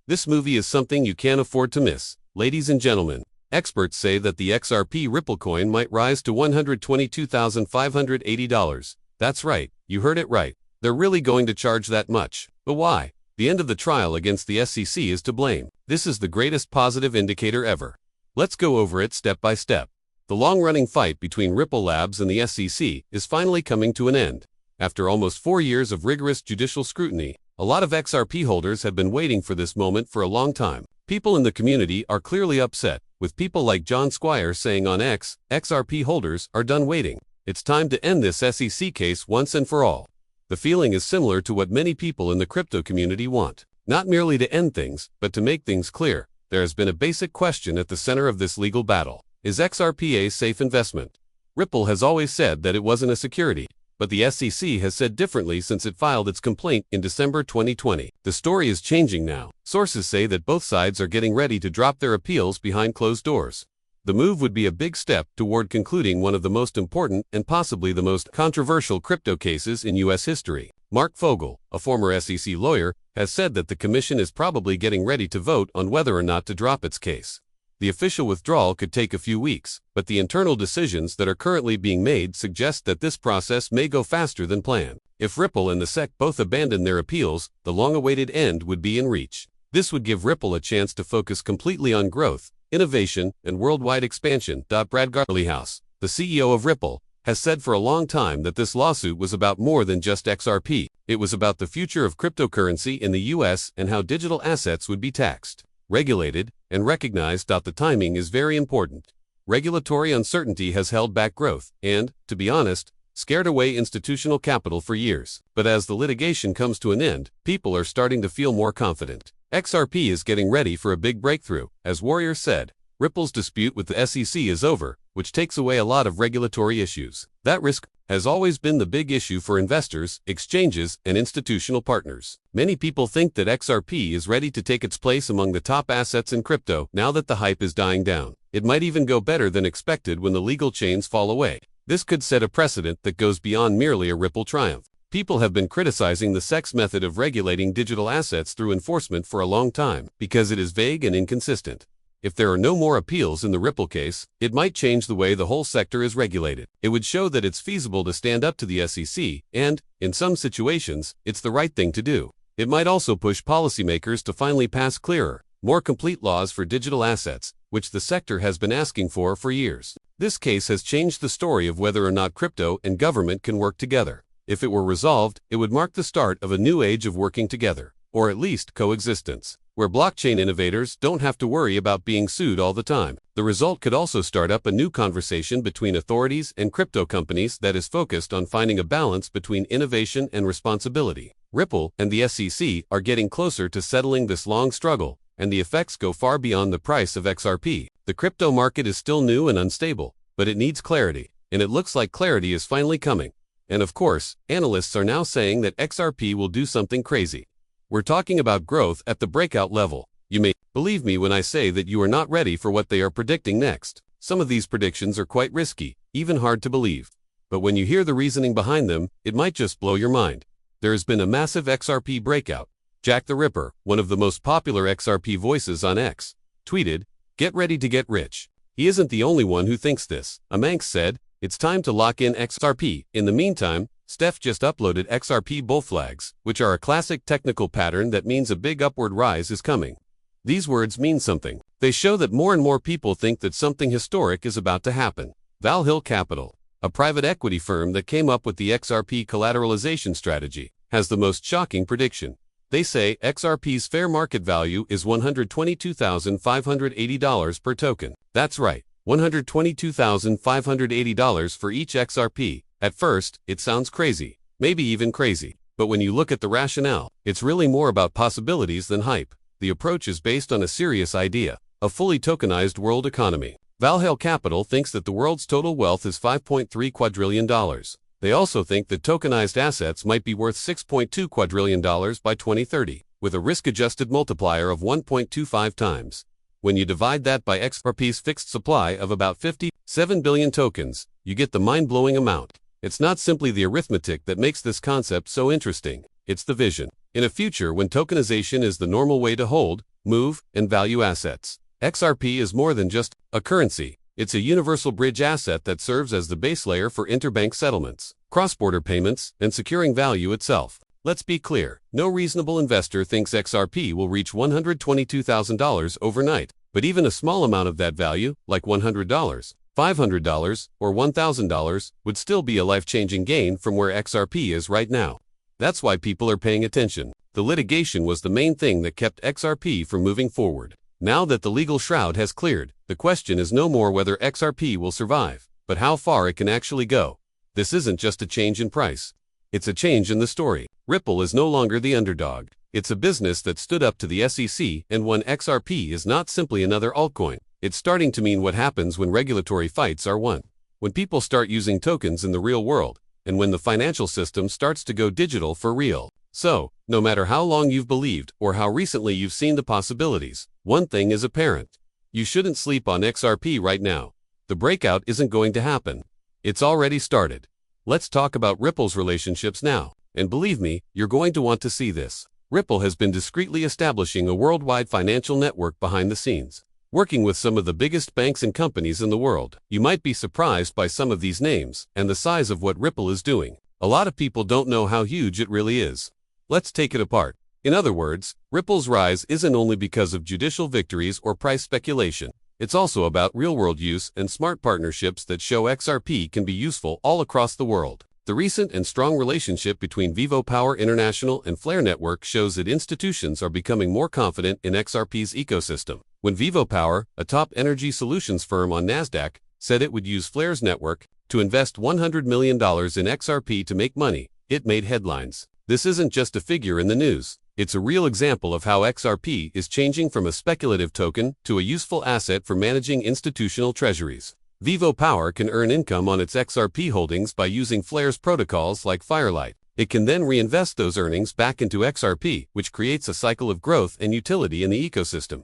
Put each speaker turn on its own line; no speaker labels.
This movie is something you can't afford to miss. Ladies and gentlemen, experts say that the XRP Ripple coin might rise to $122,580. That's right, you heard it right. They're really going to charge that much. But why? The end of the trial against the SEC is to blame. This is the greatest positive indicator ever. Let's go over it step by step. The long-running fight between Ripple Labs and the SEC is finally coming to an end. After almost 4 years of rigorous judicial scrutiny, a lot of XRP holders have been waiting for this moment for a long time. People in the community are clearly upset, with people like John Squire saying on X, XRP holders are done waiting. It's time to end this SEC case once and for all. The feeling is similar to what many people in the crypto community want. Not merely to end things, but to make things clear. There has been a basic question at the center of this legal battle. Is XRP a safe investment? Ripple has always said that it wasn't a security, but the SEC has said differently since it filed its complaint in December 2020. The story is changing now. Sources say that both sides are getting ready to drop their appeals behind closed doors. The move would be a big step toward concluding one of the most important and possibly the most controversial crypto cases in U.S. history. Mark Fogel, a former SEC lawyer, has said that the commission is probably getting ready to vote on whether or not to drop its case. The official withdrawal could take a few weeks, but the internal decisions that are currently being made suggest that this process may go faster than planned. If Ripple and the SEC both abandon their appeals, the long-awaited end would be in reach. This would give Ripple a chance to focus completely on growth, innovation, and worldwide expansion. Brad Garlinghouse, the CEO of Ripple, has said for a long time that this lawsuit was about more than just XRP. It was about the future of cryptocurrency in the US and how digital assets would be taxed, regulated, and recognized. The timing is very important. Regulatory uncertainty has held back growth and, to be honest, scared away institutional capital for years. But as the litigation comes to an end, people are starting to feel more confident. XRP is getting ready for a big breakthrough. As Warrior said, Ripple's dispute with the SEC is over, which takes away a lot of regulatory issues. That risk has always been the big issue for investors, exchanges, and institutional partners. Many people think that XRP is ready to take its place among the top assets in crypto now that the hype is dying down. It might even go better than expected when the legal chains fall away. This could set a precedent that goes beyond merely a Ripple triumph. People have been criticizing the SEC's method of regulating digital assets through enforcement for a long time because it is vague and inconsistent. If there are no more appeals in the Ripple case, it might change the way the whole sector is regulated. It would show that it's feasible to stand up to the SEC, and, in some situations, it's the right thing to do. It might also push policymakers to finally pass clearer, more complete laws for digital assets, which the sector has been asking for years. This case has changed the story of whether or not crypto and government can work together. If it were resolved, it would mark the start of a new age of working together, or at least coexistence, where blockchain innovators don't have to worry about being sued all the time. The result could also start up a new conversation between authorities and crypto companies that is focused on finding a balance between innovation and responsibility. Ripple and the SEC are getting closer to settling this long struggle, and the effects go far beyond the price of XRP. The crypto market is still new and unstable, but it needs clarity, and it looks like clarity is finally coming. And of course, analysts are now saying that XRP will do something crazy. We're talking about growth at the breakout level. You may believe me when I say that you are not ready for what they are predicting next. Some of these predictions are quite risky, even hard to believe. But when you hear the reasoning behind them, it might just blow your mind. There has been a massive XRP breakout. Jack the Ripper, one of the most popular XRP voices on X, tweeted, "Get ready to get rich." He isn't the only one who thinks this. A Manx said, "It's time to lock in XRP." In the meantime, Steph just uploaded XRP bull flags, which are a classic technical pattern that means a big upward rise is coming. These words mean something. They show that more and more people think that something historic is about to happen. Valhill Capital, a private equity firm that came up with the XRP collateralization strategy, has the most shocking prediction. They say XRP's fair market value is $122,580 per token. That's right, $122,580 for each XRP. At first, it sounds crazy, maybe even crazy. But when you look at the rationale, it's really more about possibilities than hype. The approach is based on a serious idea, a fully tokenized world economy. Valhill Capital thinks that the world's total wealth is $5.3 quadrillion. They also think that tokenized assets might be worth $6.2 quadrillion by 2030, with a risk-adjusted multiplier of 1.25 times. When you divide that by XRP's fixed supply of about 57 billion tokens, you get the mind-blowing amount. It's not simply the arithmetic that makes this concept so interesting, it's the vision. In a future when tokenization is the normal way to hold, move, and value assets. XRP is more than just a currency. It's a universal bridge asset that serves as the base layer for interbank settlements, cross-border payments, and securing value itself. Let's be clear, no reasonable investor thinks XRP will reach $122,000 overnight, but even a small amount of that value, like $100, $500, or $1,000, would still be a life-changing gain from where XRP is right now. That's why people are paying attention. The litigation was the main thing that kept XRP from moving forward. Now that the legal shroud has cleared, the question is no more whether XRP will survive, but how far it can actually go. This isn't just a change in price. It's a change in the story. Ripple is no longer the underdog. It's a business that stood up to the SEC and won. XRP is not simply another altcoin. It's starting to mean what happens when regulatory fights are won. When people start using tokens in the real world, and when the financial system starts to go digital for real. So, no matter how long you've believed or how recently you've seen the possibilities, one thing is apparent. You shouldn't sleep on XRP right now. The breakout isn't going to happen. It's already started. Let's talk about Ripple's relationships now. And believe me, you're going to want to see this. Ripple has been discreetly establishing a worldwide financial network behind the scenes, working with some of the biggest banks and companies in the world. You might be surprised by some of these names and the size of what Ripple is doing. A lot of people don't know how huge it really is. Let's take it apart. In other words, Ripple's rise isn't only because of judicial victories or price speculation. It's also about real-world use and smart partnerships that show XRP can be useful all across the world. The recent and strong relationship between Vivo Power International and Flare Network shows that institutions are becoming more confident in XRP's ecosystem. When Vivo Power, a top energy solutions firm on Nasdaq, said it would use Flare's network to invest $100 million in XRP to make money, it made headlines. This isn't just a figure in the news. It's a real example of how XRP is changing from a speculative token to a useful asset for managing institutional treasuries. Vivo Power can earn income on its XRP holdings by using Flare's protocols like Firelight. It can then reinvest those earnings back into XRP, which creates a cycle of growth and utility in the ecosystem.